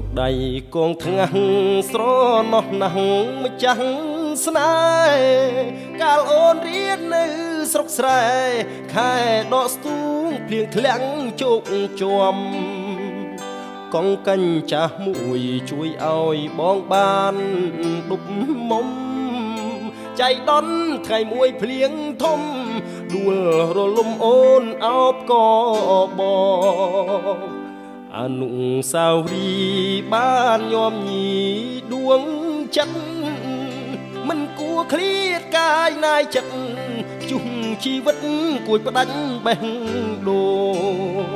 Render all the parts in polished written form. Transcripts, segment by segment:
លោកដៃកងថ្ងាស់ស្រណោះណាស់ម្ចាស់ស្នេហ៍កាលអូនរៀននៅស្រុកស្រែខែដកស្ទូងភ្លៀងធ្លាំងជោគជាំកងកញ្ចាស់មួយជួយឲ្យបងបានដប់មុំចៃដន្យថ្ងៃមួយភ្លៀងធំដួលរលំអូនអោបកបងអនុស្សាវរីយ៍បានញោមញីដួងចិត្តមិនគួរឃ្លាតកាយណាយចិត្តជុំជីវិតគួចផ្ដាច់បេះដូង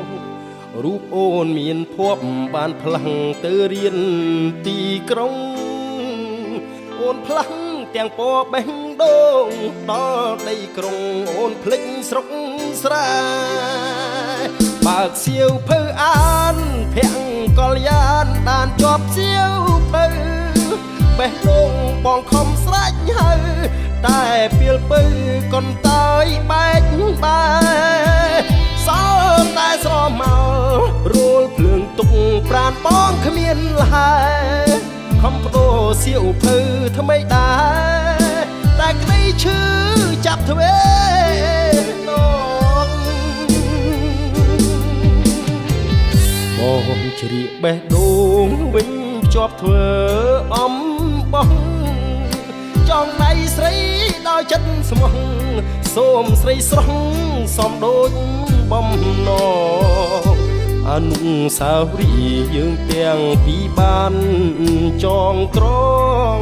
រូបអូនមានភ័ព្វបានផ្លាំងទៅរៀនទីក្រុងអូនផ្លាំងទាំងពណ៌បេះដូងដល់ដីក្រុងអូនភ្លេចស្រុកស្រែបើកសៀវភៅអានភ័ក្រកលយានដានជាប់សៀវភៅបេះដូងបងខំស្រេចហើតែពីលពៅកនតើយបែកបែសល់តែស្រមោលរួលភ្លើងទុកប្រានបងគ្មានលហែខំបដូរសៀវភៅថ្មីដែរតែក្តីឈឺចាប់ទ្វេដងបងជ្រៀកបេះដូងវិញជាប់ធ្វើអំបងចង់ដៃស្រីដោយចិត្តស្មោះសូមស្រីស្រស់សំដូចបំណងអនុស្សាវរីយ៍យើងទាំងពីរបានចងក្រង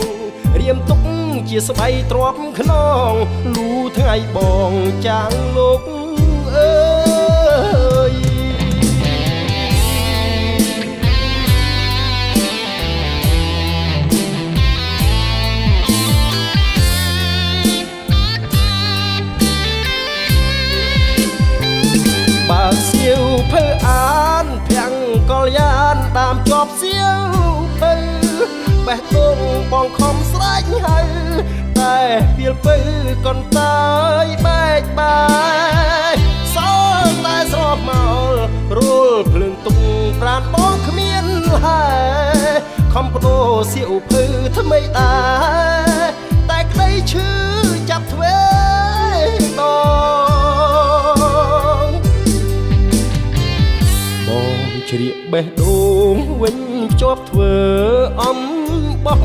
រៀមទុកជាស្បៃទ្រាំខ្នងលូថ្ងៃបងចាងលោកអើយបើសៀវភៅអានភ័ក្រកលយានតាមជាប់សៀវភៅបេះដូងបងខំស្រេចហើយតែពីលពៅកនតើយបែកបាយសល់តែស្រោបមករួលភ្លើងទុកប្រានបងគ្មានហែខំបដូរសៀវភៅថ្មីដែរតែក្តីឈឺចាប់ទ្វេដងបងជ្រៀកបេះដូងវិញជាប់ធ្វើអំបង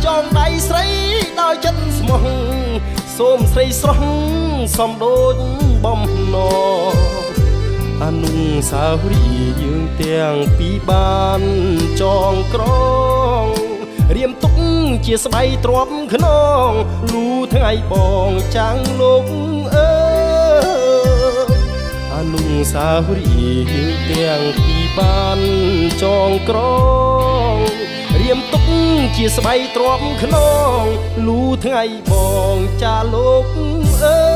ចងដៃស្រីដោយចិត្តស្មោះសូមស្រីស្រស់សំដូចបំណងអនុស្សាវរីយ៍យើងទាំងពីរបានចងក្រងរៀមទុកជាស្បៃទ្រាំខ្នងលូថ្ងៃបងចាំងលោកអើយអនុស្សាវរីយ៍យើងទាំងពីរបានចងក្រងរៀមទុកជាស្បៃទ្រាំខ្នងលូថ្ងៃបងចាលោកអើ